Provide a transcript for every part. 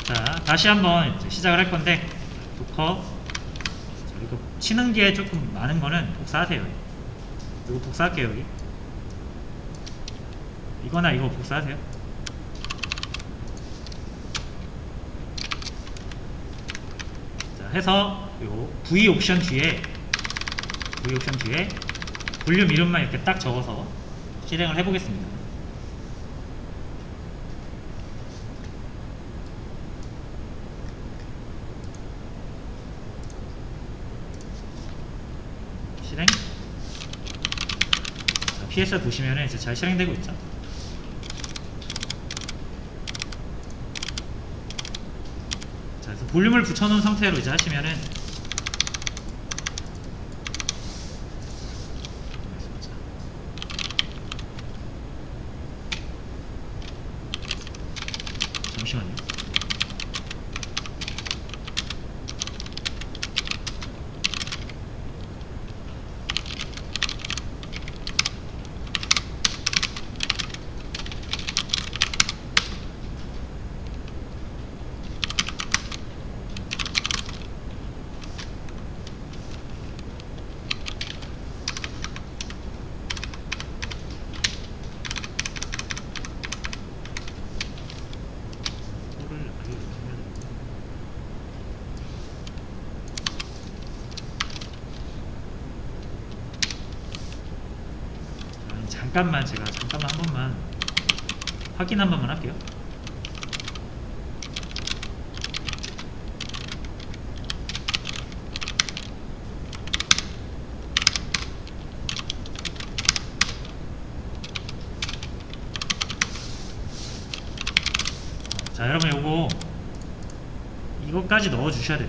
자, 다시 한번 이제 시작을 할 건데, 도커. 자, 이거 치는 게 조금 많은 거는 복사하세요. 이거 복사할게요, 여기. 이거나 이거 복사하세요. 자, 해서 요 V 옵션 뒤에 볼륨 이름만 이렇게 딱 적어서 실행을 해보겠습니다. 실행. 자, PSR 보시면은 이제 잘 실행되고 있죠. 자, 그래서 볼륨을 붙여놓은 상태로 이제 하시면은 잠시만요. 잠깐만 한 번만 확인 한 번만 할게요. 자, 여러분 이거까지 넣어 주셔야 돼요.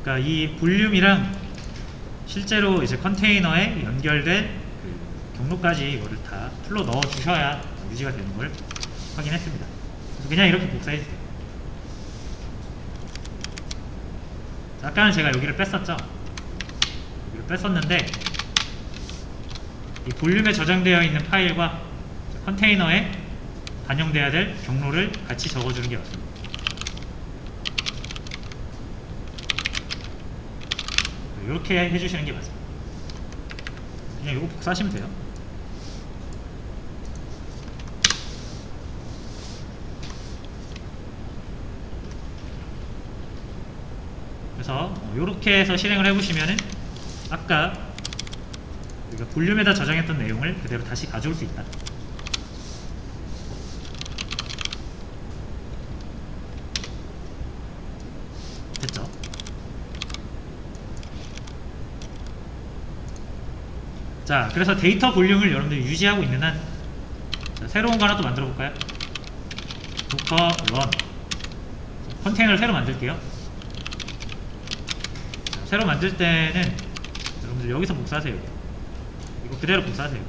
그러니까 이 볼륨이랑 실제로 이제 컨테이너에 연결된 그 경로까지 이거를 다 풀로 넣어 주셔야 유지가 되는 걸 확인했습니다. 그래서 그냥 이렇게 복사해 주세요. 자, 아까는 제가 여기를 뺐었죠. 여기를 뺐었는데 이 볼륨에 저장되어 있는 파일과 컨테이너에 반영돼야 될 경로를 같이 적어주는 게 맞습니다. 이렇게 해주시는 게 맞습니다. 그냥 이거 복사하시면 돼요. 그래서 이렇게 해서 실행을 해보시면은 아까 우리가 볼륨에다 저장했던 내용을 그대로 다시 가져올 수 있다. 됐죠? 자, 그래서 데이터 볼륨을 여러분들이 유지하고 있는 한, 자, 새로운 거 하나 또 만들어 볼까요? 도커 런 컨테이너를 새로 만들게요. 자, 새로 만들 때는 여러분들 여기서 복사하세요. 이거 그대로 복사하세요.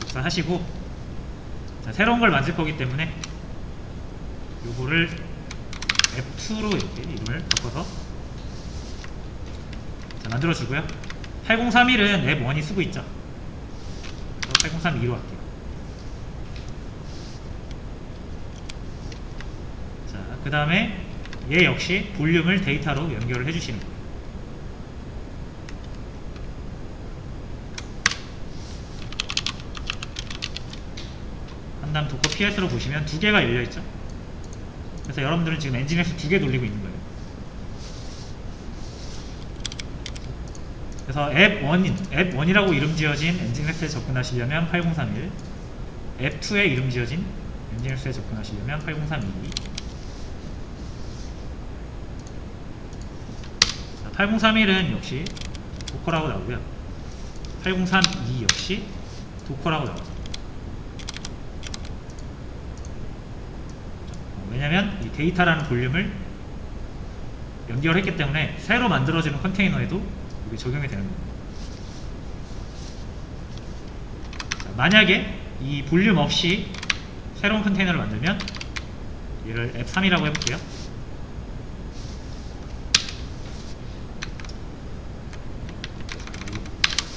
복사하시고, 자, 새로운 걸 만들 거기 때문에 요거를 F2로 이렇게 이름을 바꿔서 자, 만들어 주고요. 8031은 앱 1이 쓰고 있죠. 8032로 할게요. 자, 그 다음에 얘 역시 볼륨을 데이터로 연결을 해주시는 거예요. 한다음 도커 PS로 보시면 두 개가 열려있죠. 그래서 여러분들은 지금 엔진엑스 두 개 돌리고 있는 거예요. 그래서 앱1이라고 이름 지어진 엔진엑스에 접근하시려면 8031, 앱2에 이름 지어진 엔진엑스에 접근하시려면 8032. 8031은 역시 도커라고 나오고요. 8032 역시 도커라고 나오죠. 왜냐면 이 데이터라는 볼륨을 연결했기 때문에 새로 만들어지는 컨테이너에도 이게 적용이 되는 겁니다. 자, 만약에 이 볼륨 없이 새로운 컨테이너를 만들면 얘를 F3이라고 해볼게요.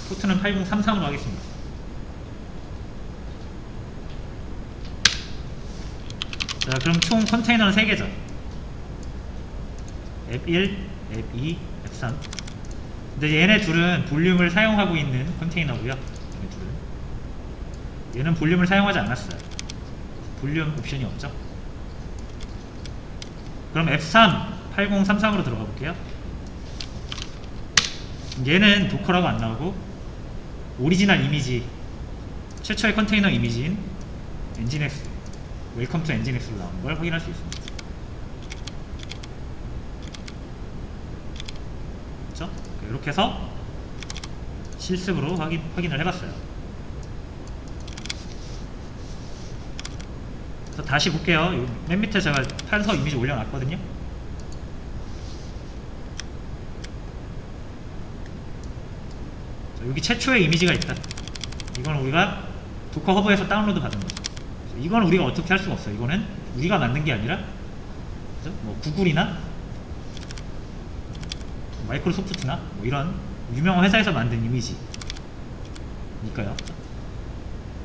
포트는 8033으로 하겠습니다. 자, 그럼 총 컨테이너는 3개죠. 앱 1, 앱 2, 앱 3. 근데 얘네 둘은 볼륨을 사용하고 있는 컨테이너고요. 얘네 둘은. 얘는 볼륨을 사용하지 않았어요. 볼륨 옵션이 없죠. 그럼 앱 3, 8033으로 들어가 볼게요. 얘는 도커라고 안 나오고 오리지널 이미지, 최초의 컨테이너 이미지인 엔진엑스, 웰컴 투 엔진엑스로 나오는 걸 확인할 수 있습니다. 그렇죠? 이렇게 해서 실습으로 확인을 해봤어요. 그래서 다시 볼게요. 맨 밑에 제가 판서 이미지 올려놨거든요. 자, 여기 최초의 이미지가 있다. 이건 우리가 도커 허브에서 다운로드 받은 거죠. 이건 우리가 어떻게 할 수가 없어요. 이거는 우리가 만든 게 아니라, 그죠? 뭐 구글이나 마이크로소프트나 뭐 이런 유명한 회사에서 만든 이미지니까요.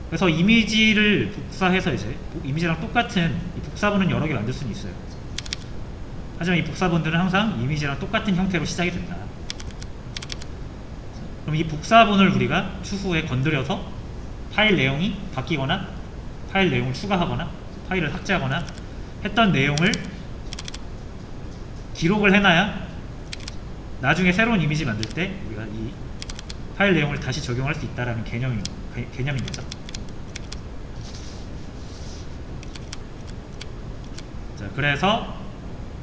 그래서 이미지를 복사해서 이제 이미지랑 똑같은 이 복사본은 여러 개 만들 수는 있어요. 하지만 이 복사본들은 항상 이미지랑 똑같은 형태로 시작이 된다. 그럼 이 복사본을 우리가 추후에 건드려서 파일 내용이 바뀌거나 파일 내용을 추가하거나 파일을 삭제하거나 했던 내용을 기록을 해놔야 나중에 새로운 이미지 만들 때 우리가 이 파일 내용을 다시 적용할 수 있다는 개념인 거죠. 자, 그래서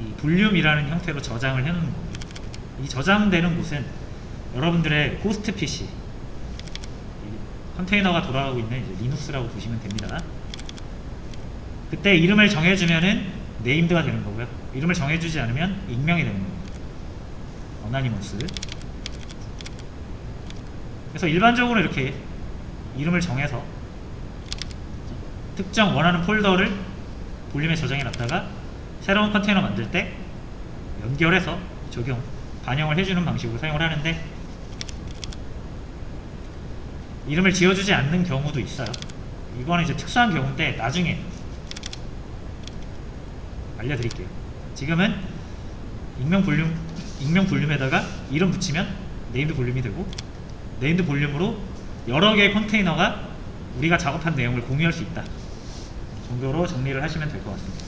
이 볼륨이라는 형태로 저장을 해놓는 겁니다. 이 저장되는 곳은 여러분들의 호스트 PC, 컨테이너가 돌아가고 있는 이제 리눅스라고 보시면 됩니다. 그때 이름을 정해주면은 네임드가 되는 거고요. 이름을 정해주지 않으면 익명이 되는 겁니다. 어나니머스. 그래서 일반적으로 이렇게 이름을 정해서 특정 원하는 폴더를 볼륨에 저장해 놨다가 새로운 컨테이너 만들 때 연결해서 반영을 해주는 방식으로 사용을 하는데, 이름을 지어주지 않는 경우도 있어요. 이거는 이제 특수한 경우인데 나중에 알려드릴게요. 지금은 익명 볼륨에다가 이름 붙이면 네임드 볼륨이 되고, 네임드 볼륨으로 여러 개의 컨테이너가 우리가 작업한 내용을 공유할 수 있다 정도로 정리를 하시면 될 것 같습니다.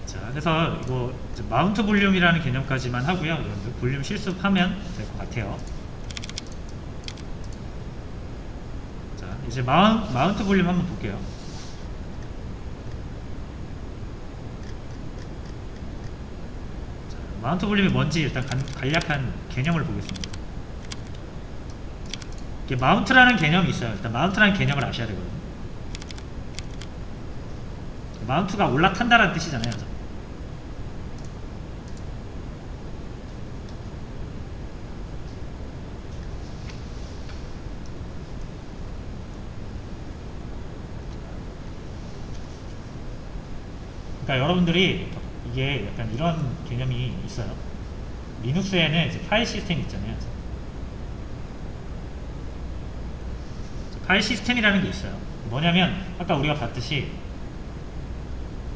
자, 그래서 이거 마운트 볼륨이라는 개념까지만 하고요. 여러분들 볼륨 실습하면 될 것 같아요. 자, 이제 마운트 볼륨 한번 볼게요. 자, 마운트 볼륨이 뭔지 일단 간략한 개념을 보겠습니다. 이게 마운트라는 개념이 있어요. 일단 마운트라는 개념을 아셔야 되거든요. 마운트가 올라탄다라는 뜻이잖아요. 그죠? 그러니까 여러분들이 이게 약간 이런 개념이 있어요. 리눅스에는 이제 파일 시스템 있잖아요. 파일 시스템이라는 게 있어요. 뭐냐면 아까 우리가 봤듯이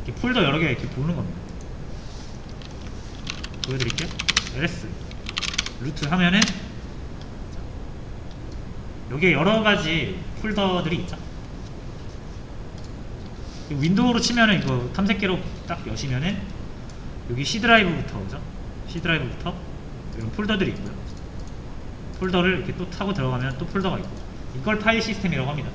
이렇게 폴더 여러 개 이렇게 보는 겁니다. 보여드릴게요. ls 루트 하면은 여기에 여러 가지 폴더들이 있죠. 윈도우로 치면은 이거 탐색기로 딱 여시면은 여기 C 드라이브부터 오죠. C 드라이브부터 이런 폴더들이 있고요. 폴더를 이렇게 또 타고 들어가면 또 폴더가 있고, 이걸 파일 시스템이라고 합니다.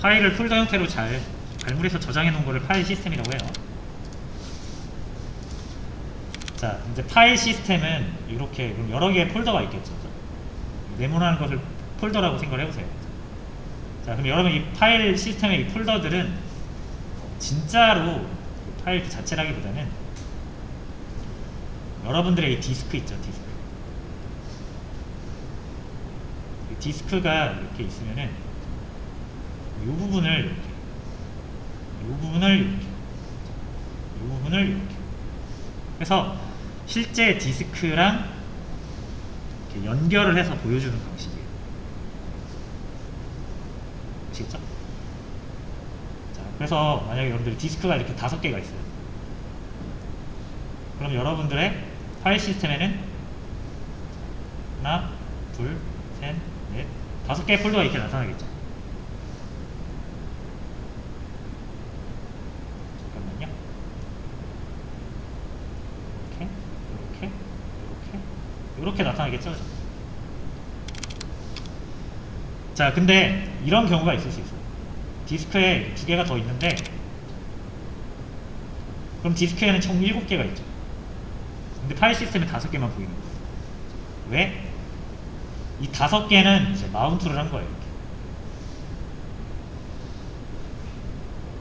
파일을 폴더 형태로 잘 발굴해서 저장해 놓은 거를 파일 시스템이라고 해요. 자, 이제 파일 시스템은 이렇게 여러 개의 폴더가 있겠죠. 네모나는 것을 폴더라고 생각을 해보세요. 자, 그럼 여러분 이 파일 시스템의 이 폴더들은 진짜로 파일 그 자체라기보다는 여러분들의 이 디스크 있죠, 디스크. 이 디스크가 이렇게 있으면은 이 부분을 이렇게 그래서 실제 디스크랑 이렇게 연결을 해서 보여주는 방식이에요. 아시겠죠? 자, 그래서 만약에 여러분들이 디스크가 이렇게 5개가 있어요. 그럼 여러분들의 파일 시스템에는 하나, 둘, 셋, 넷, 5개의 폴더가 이렇게 나타나겠죠. 잠깐만요. 이렇게 나타나겠죠. 자, 근데 이런 경우가 있을 수 있어요. 디스크에 2개가 더 있는데, 그럼 디스크에는 총 7개가 있죠. 근데 파일 시스템에 5개만 보이는 거예요. 왜? 이 5개는 이제 마운트를 한 거예요. 이렇게.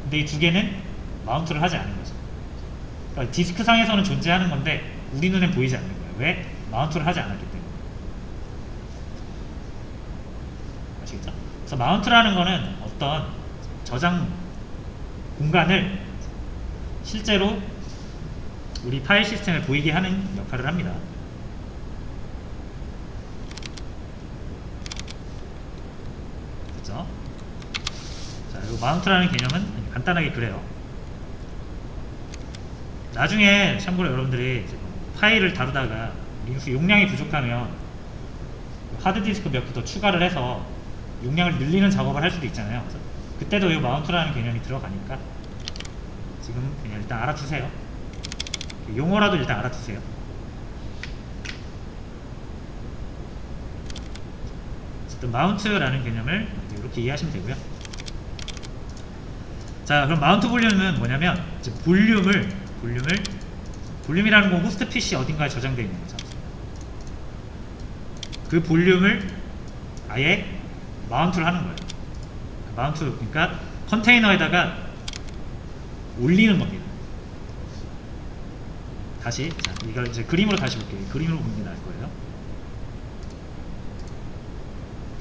근데 이 2개는 마운트를 하지 않은 거죠. 그러니까 디스크 상에서는 존재하는 건데 우리 눈엔 보이지 않는 거예요. 왜? 마운트를 하지 않았기 때문에. 아시겠죠? 그래서 마운트라는 거는 어떤 저장 공간을 실제로 우리 파일 시스템에 보이게 하는 역할을 합니다. 그렇죠? 자, 이 마운트라는 개념은 간단하게 그래요. 나중에 참고로 여러분들이 파일을 다루다가 리눅스 용량이 부족하면 하드디스크 몇 개 더 추가를 해서 용량을 늘리는 작업을 할 수도 있잖아요. 그래서 그때도 이 마운트라는 개념이 들어가니까 지금 그냥 일단 알아두세요. 용어라도 일단 알아두세요. 어쨌든 마운트라는 개념을 이렇게 이해하시면 되고요. 자, 그럼 마운트 볼륨은 뭐냐면 이제 볼륨이라는 건 호스트 PC 어딘가에 저장되어 있는 거죠. 그 볼륨을 아예 마운트를 하는 거예요. 마운트, 그러니까 컨테이너에다가 올리는 겁니다. 다시, 자, 이걸 이제 그림으로 다시 볼게요. 그림으로 보는 게 나을 거예요.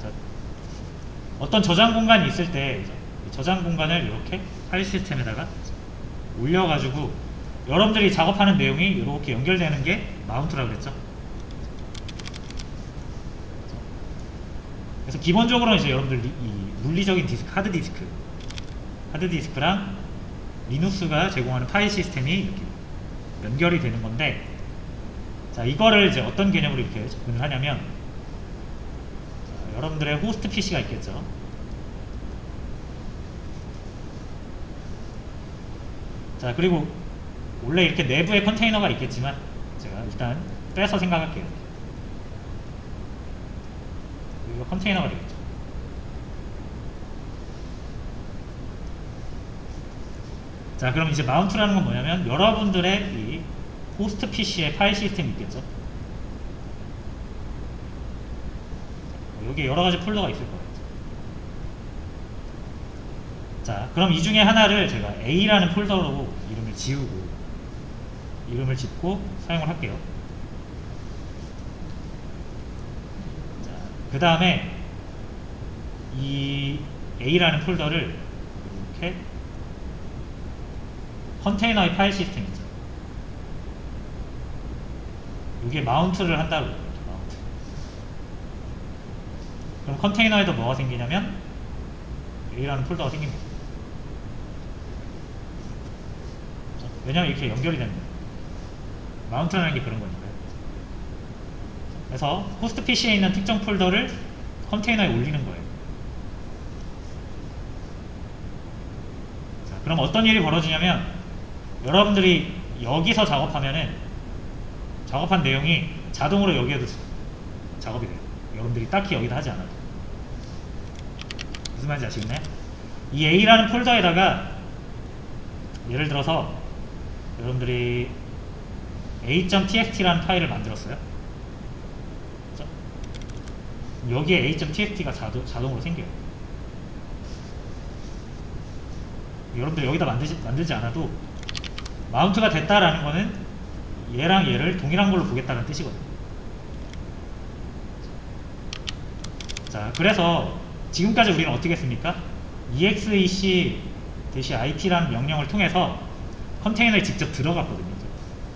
자, 어떤 저장 공간이 있을 때 저장 공간을 이렇게 파일 시스템에다가 올려가지고 여러분들이 작업하는 내용이 이렇게 연결되는 게 마운트라고 그랬죠. 그래서 기본적으로 이제 여러분들 이 물리적인 디스크, 하드디스크랑 리눅스가 제공하는 파일 시스템이 이렇게 연결이 되는 건데, 자, 이거를 이제 어떤 개념으로 이렇게 접근을 하냐면, 자, 여러분들의 호스트 PC가 있겠죠. 자, 그리고 원래 이렇게 내부에 컨테이너가 있겠지만 제가 일단 빼서 생각할게요. 이거 컨테이너가 되겠죠. 자, 그럼 이제 마운트라는 건 뭐냐면 여러분들의 이 호스트 PC의 파일 시스템이 있겠죠. 여기에 여러가지 폴더가 있을 거예요. 자, 그럼 이 중에 하나를 제가 A라는 폴더로 이름을 짓고 사용을 할게요. 자, 그 다음에 이 A라는 폴더를 이렇게 컨테이너의 파일 시스템 있죠. 여기에 마운트를 한다고 해요. 마운트. 그럼 컨테이너에도 뭐가 생기냐면 A라는 폴더가 생깁니다. 왜냐면 이렇게 연결이 됩니다. 마운트라는 게 그런 거니까요. 그래서 호스트 PC에 있는 특정 폴더를 컨테이너에 올리는 거예요. 자, 그럼 어떤 일이 벌어지냐면 여러분들이 여기서 작업하면은 작업한 내용이 자동으로 여기에도 작업이 돼요. 여러분들이 딱히 여기다 하지 않아도. 무슨 말인지 아시겠나요? 이 A라는 폴더에다가 예를 들어서 여러분들이 a.txt라는 파일을 만들었어요. 그렇죠? 여기에 a.txt가 자동으로 생겨요. 여러분들 여기다 만들지 않아도 마운트가 됐다라는 거는 얘랑 얘를 동일한 걸로 보겠다는 뜻이거든요. 자, 그래서 지금까지 우리는 어떻게 했습니까? exec-it라는 명령을 통해서 컨테이너에 직접 들어갔거든요.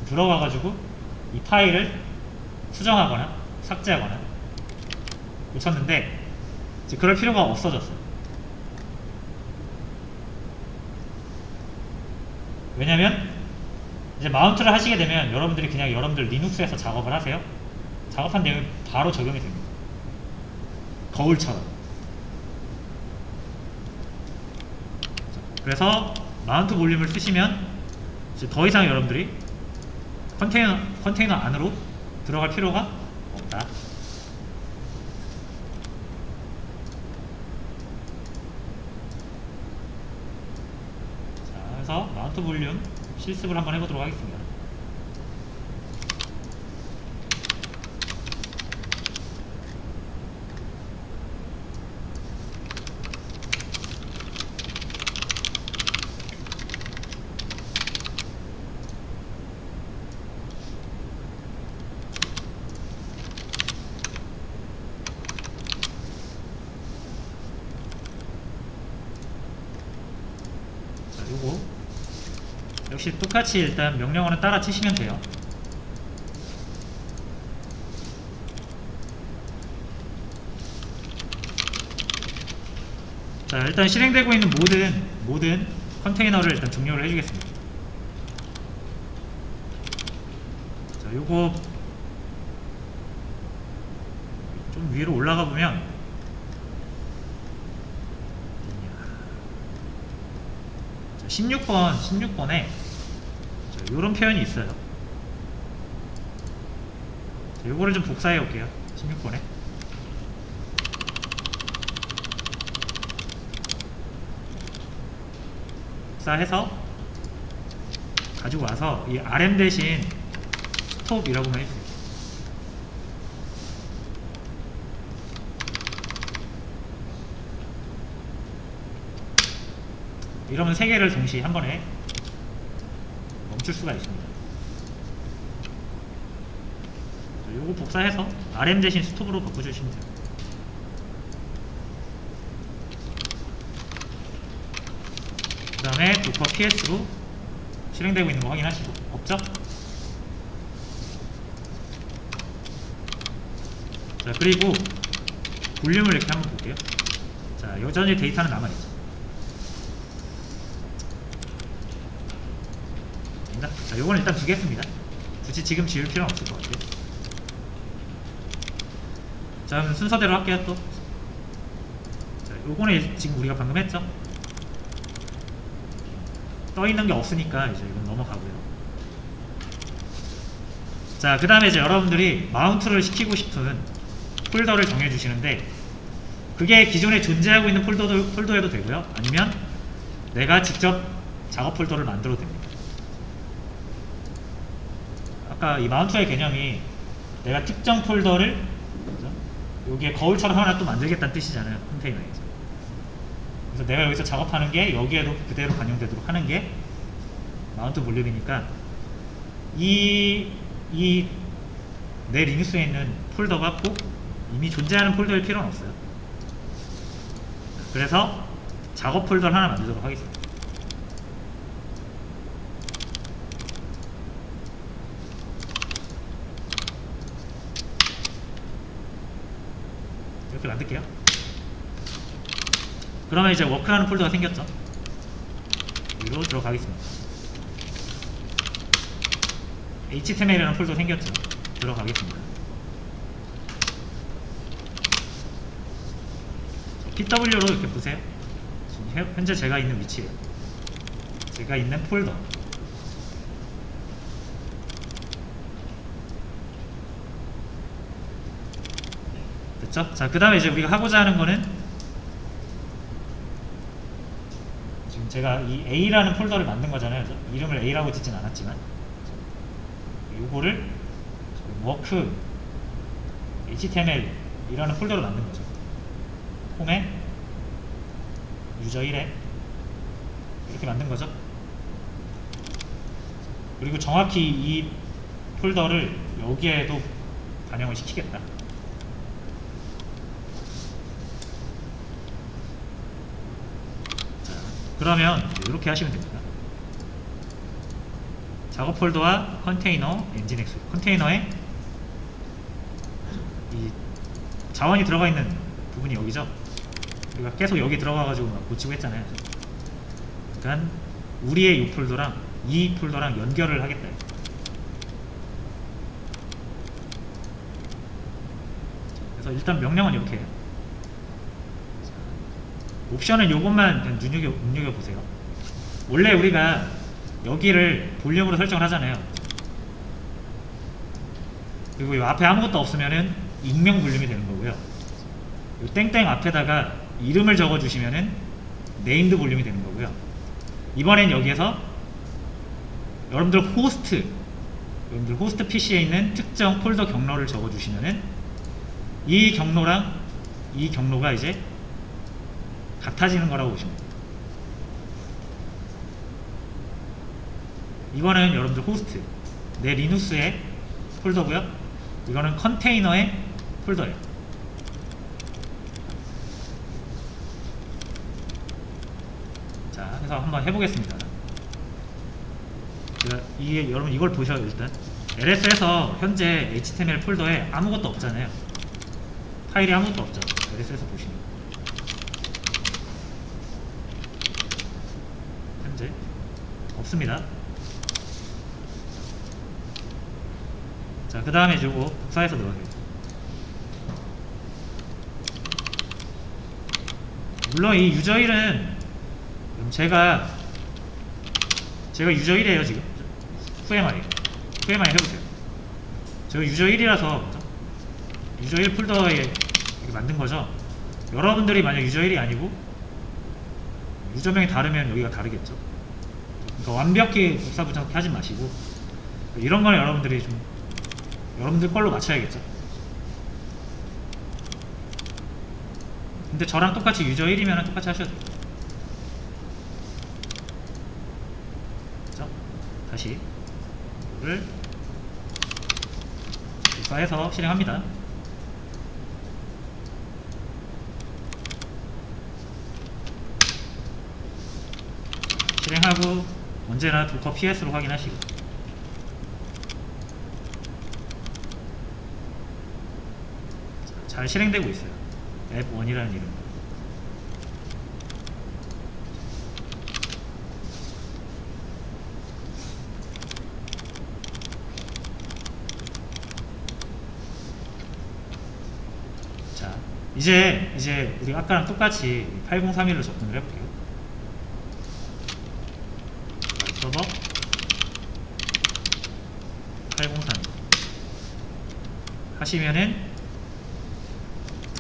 들어가가지고 이 파일을 수정하거나 삭제하거나 고쳤는데 이제 그럴 필요가 없어졌어요. 왜냐면 이제 마운트를 하시게 되면 여러분들이 그냥 여러분들 리눅스에서 작업을 하세요. 작업한 내용이 바로 적용이 됩니다. 거울처럼. 그래서 마운트 볼륨을 쓰시면 이제 더 이상 여러분들이 컨테이너 안으로 들어갈 필요가 없다. 자, 그래서 마운트 볼륨 실습을 한번 해보도록 하겠습니다. 요거 역시 똑같이 일단 명령어는 따라 치시면 돼요. 자, 일단 실행되고 있는 모든 컨테이너를 일단 종료를 해주겠습니다. 자, 요거 좀 위로 올라가 보면 16번에 요런 표현이 있어요. 자, 요거를 좀 복사해 올게요. 16번에. 복사해서 가지고 와서 이 rm 대신 스톱이라고만 해주세요. 이러면 세 개를 동시에 한 번에 멈출 수가 있습니다. 요거 복사해서 rm 대신 스톱으로 바꿔주시면 돼요. 그 다음에 도커 ps로 실행되고 있는 거 확인하시고. 없죠? 자, 그리고 볼륨을 이렇게 한번 볼게요. 자, 여전히 데이터는 남아있죠. 자, 요거는 일단 두겠습니다. 굳이 지금 지울 필요는 없을 것 같아요. 자, 그럼 순서대로 할게요. 또 자, 요거는 지금 우리가 방금 했죠. 떠있는 게 없으니까 이제 이건 넘어가고요. 자, 그 다음에 이제 여러분들이 마운트를 시키고 싶은 폴더를 정해주시는데, 그게 기존에 존재하고 있는 폴더에도 되고요, 아니면 내가 직접 작업 폴더를 만들어도 됩니다. 아까 이 마운트의 개념이 내가 특정 폴더를, 그죠? 여기에 거울처럼 하나 또 만들겠다는 뜻이잖아요, 컨테이너에서. 그래서 내가 여기서 작업하는 게 여기에도 그대로 반영되도록 하는 게 마운트 볼륨이니까, 내 리눅스에 있는 폴더가 꼭 이미 존재하는 폴더일 필요는 없어요. 그래서 작업 폴더를 하나 만들도록 하겠습니다. 이렇게 만들게요. 그러면 이제 워크라는 폴더가 생겼죠. 여기로 들어가겠습니다. HTML이라는 폴더 생겼죠. 들어가겠습니다. PW로 이렇게 보세요. 지금 현재 제가 있는 위치예요. 제가 있는 폴더. 됐죠? 자, 그 다음에 이제 우리가 하고자 하는 거는, 지금 제가 이 A라는 폴더를 만든 거잖아요. 이름을 A라고 짓진 않았지만, 요거를 워크 HTML 이라는 폴더를 만든 거죠. 홈에 유저 1에 이렇게 만든 거죠. 그리고 정확히 이 폴더를 여기에도 반영을 시키겠다. 자, 그러면 이렇게 하시면 됩니다. 작업 폴더와 컨테이너, 엔진엑스. 컨테이너에 이 자원이 들어가 있는 부분이 여기죠. 우리가 계속 여기 들어가가지고 막 고치고 했잖아요. 그러니까 우리의 이 폴더랑 이 폴더랑 연결을 하겠다. 그래서 일단 명령은 이렇게 해요. 옵션은 요것만 눈여겨보세요. 원래 우리가 여기를 볼륨으로 설정을 하잖아요. 그리고 이 앞에 아무것도 없으면은 익명 볼륨이 되는 거고요. 이 땡땡 앞에다가 이름을 적어주시면은 네임드 볼륨이 되는 거고요. 이번엔 여기에서 여러분들 호스트 PC에 있는 특정 폴더 경로를 적어주시면은 이 경로랑 이 경로가 이제 같아지는 거라고 보시면 돼요. 이거는 여러분들 호스트, 내 리눅스의 폴더고요. 이거는 컨테이너의 폴더예요. 자, 그래서 한번 해보겠습니다. 여러분 이걸 보셔요. 일단 LS에서 현재 HTML 폴더에 아무것도 없잖아요. 파일이 아무것도 없죠. LS에서 보시면 현재 없습니다. 자, 그 다음에 이거 복사해서 넣어요. 물론 이 유저1은 제가 유저1이에요 지금. 후에마이 해보세요. 제가 유저1이라서 유저1 폴더에 이렇게 만든 거죠. 여러분들이 만약 유저1이 아니고 유저명이 다르면 여기가 다르겠죠. 그러니까 완벽히 복사 붙여넣기 하지 마시고 이런 거는 여러분들이 좀 여러분들 걸로 맞춰야겠죠. 근데 저랑 똑같이 유저1이면 똑같이 하셔도 돼요. 그렇죠? 다시 이거를 복사해서 실행합니다. 실행하고 언제나 도커 PS로 확인하시고. 잘 실행되고 있어요. 앱1이라는 이름. 자, 이제 우리 아까랑 똑같이 8031로 접근을 해볼게요. 서버 8031 하시면은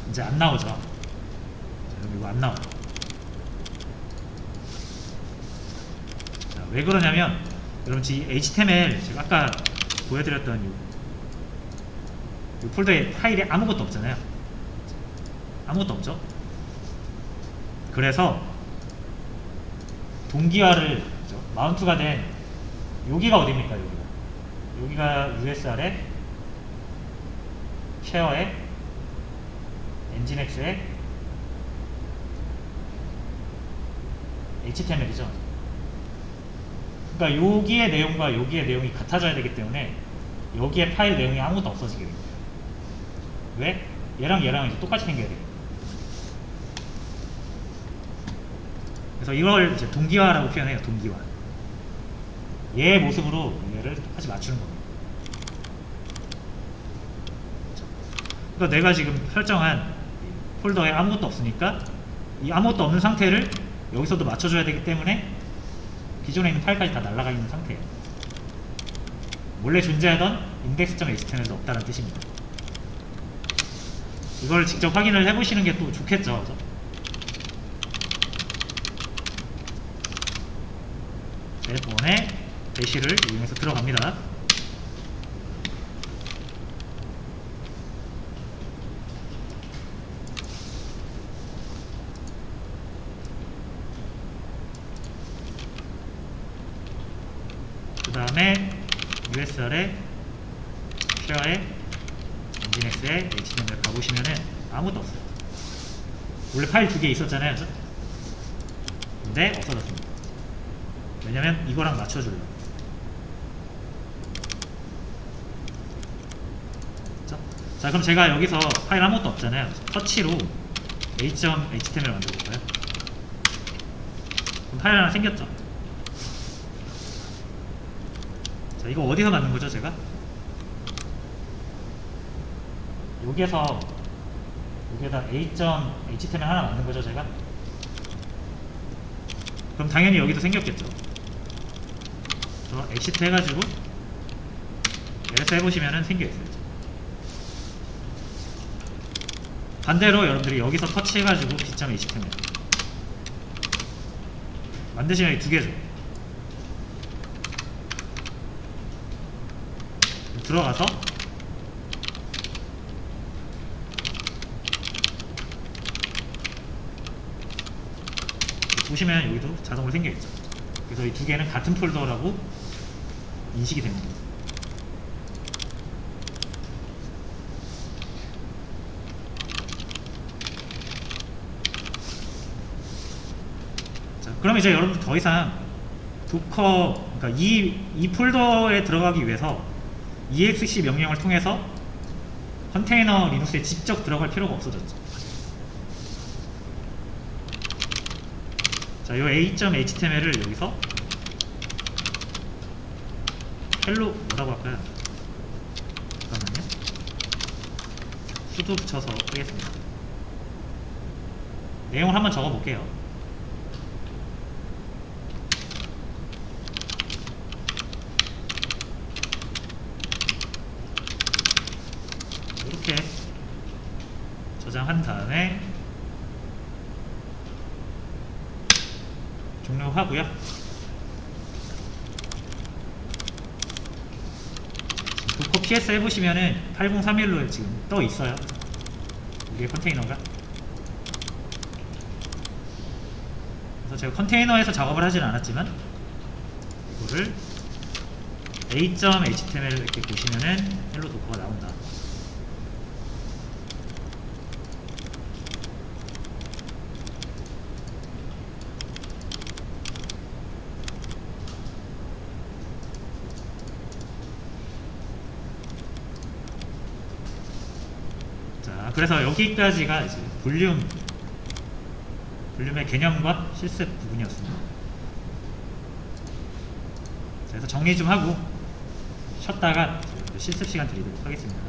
이제 안 나오죠. 자, 이거 안 나와요. 자, 왜 그러냐면 여러분 이 HTML 제가 아까 보여드렸던 이 폴더에 파일이 아무것도 없잖아요. 아무것도 없죠. 그래서 동기화를 마운트가 된 여기가 어디입니까? 여기가 USR에 쉐어에 엔진엑스에 HTML이죠. 그러니까 여기의 내용과 여기의 내용이 같아져야 되기 때문에 여기에 파일 내용이 아무것도 없어지게 됩니다. 왜? 얘랑 이제 똑같이 생겨야 돼요. 그래서 이걸 이제 동기화라고 표현해요. 동기화. 얘의 모습으로 얘를 똑같이 맞추는 겁니다. 그러니까 내가 지금 설정한 폴더에 아무것도 없으니까 이 아무것도 없는 상태를 여기서도 맞춰줘야 되기 때문에 기존에 있는 파일까지 다 날아가 있는 상태예요. 원래 존재하던 index.html도 없다는 뜻입니다. 이걸 직접 확인을 해보시는 게 또 좋겠죠. 앱1에 대시를 이용해서 들어갑니다. 그 다음에 USR에 쉐어에 엔진엑스에 HTML 가보시면은 아무것도 없어요. 원래 파일 2개 있었잖아요. 그죠? 근데 없어졌습니다. 왜냐면 이거랑 맞춰주려고. 자, 그럼 제가 여기서 파일 아무것도 없잖아요. 터치로 a.html 만들어볼까요? 그럼 파일 하나 생겼죠? 자, 이거 어디서 만든 거죠, 제가? 여기에다 a.html 하나 만든 거죠, 제가? 그럼 당연히 여기도 생겼겠죠. 저 exit 해가지고 ls 해보시면은 생겨있어요. 반대로 여러분들이 여기서 터치해가지고 b.html 만드시면 이 두 개죠. 들어가서 보시면 여기도 자동으로 생겨있죠. 그래서 이 두 개는 같은 폴더라고 인식이 됩니다. 자, 그럼 이제 여러분들 더 이상 도커, 그러니까 이 폴더에 들어가기 위해서 exec 명령을 통해서 컨테이너 리눅스에 직접 들어갈 필요가 없어졌죠. 자, 이 a.html을 여기서 헬로 뭐라고 할까요? 잠깐만요. 수도 붙여서 하겠습니다. 내용을 한번 적어볼게요. 이렇게 저장한 다음에 종료하고요. 도커 ps 해보시면은 8031로 지금 떠 있어요. 이게 컨테이너가. 그래서 제가 컨테이너에서 작업을 하진 않았지만 이거를 a.html 이렇게 보시면은 헬로 도커가 나온다. 자, 그래서 여기까지가 이제 볼륨의 개념과 실습 부분이었습니다. 자, 그래서 정리 좀 하고 쉬었다가 실습 시간 드리도록 하겠습니다.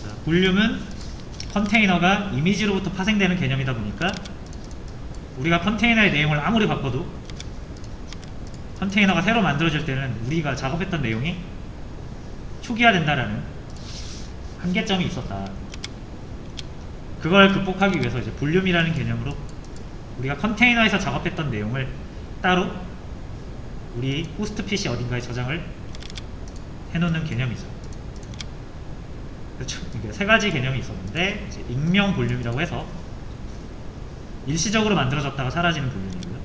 자, 볼륨은 컨테이너가 이미지로부터 파생되는 개념이다 보니까 우리가 컨테이너의 내용을 아무리 바꿔도 컨테이너가 새로 만들어질 때는 우리가 작업했던 내용이 초기화된다라는 한계점이 있었다. 그걸 극복하기 위해서 이제 볼륨이라는 개념으로 우리가 컨테이너에서 작업했던 내용을 따로 우리 호스트 PC 어딘가에 저장을 해놓는 개념이죠. 그렇죠. 이게 세 가지 개념이 있었는데 이제 익명 볼륨이라고 해서 일시적으로 만들어졌다가 사라지는 볼륨이고요.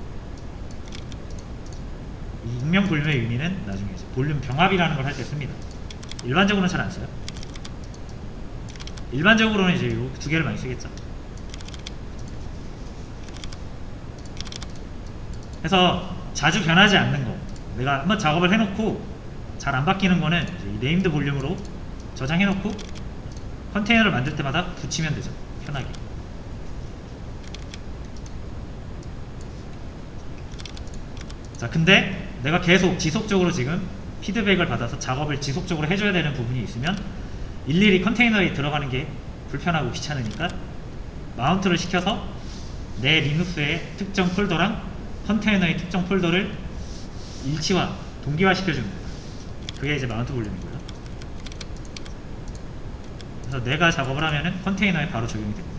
이 익명 볼륨의 의미는 나중에 이제 볼륨 병합이라는 걸 할 때 씁니다. 일반적으로는 잘 안 써요. 일반적으로는 이제 이 두 개를 많이 쓰겠죠. 그래서 자주 변하지 않는 거, 내가 한번 작업을 해놓고 잘 안 바뀌는 거는 이제 이 네임드 볼륨으로 저장해놓고 컨테이너를 만들 때마다 붙이면 되죠. 편하게. 자, 근데 내가 계속 지속적으로 지금 피드백을 받아서 작업을 지속적으로 해줘야 되는 부분이 있으면 일일이 컨테이너에 들어가는 게 불편하고 귀찮으니까 마운트를 시켜서 내 리눅스의 특정 폴더랑 컨테이너의 특정 폴더를 일치화, 동기화 시켜주는 거예요. 그게 이제 마운트 볼륨이고요. 그래서 내가 작업을 하면은 컨테이너에 바로 적용이 됩니다.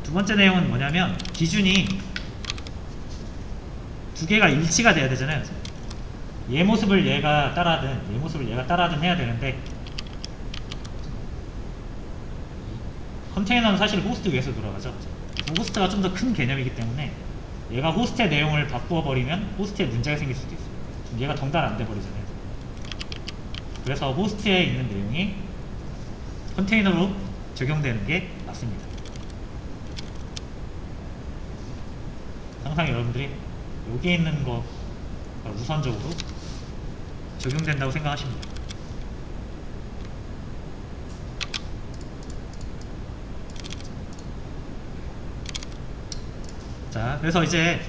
두 번째 내용은 뭐냐면 기준이 두 개가 일치가 돼야 되잖아요. 얘 모습을 얘가 따라하든 얘 모습을 얘가 따라하든 해야 되는데 컨테이너는 사실 호스트 위에서 돌아가죠. 호스트가 좀 더 큰 개념이기 때문에 얘가 호스트의 내용을 바꾸어 버리면 호스트에 문제가 생길 수도 있어요. 얘가 정달 안 돼 버리잖아요. 그래서 호스트에 있는 내용이 컨테이너로 적용되는 게 맞습니다. 항상 여러분들이 여기 있는 거 우선적으로 적용된다고 생각하시면 돼요. 자, 그래서 이제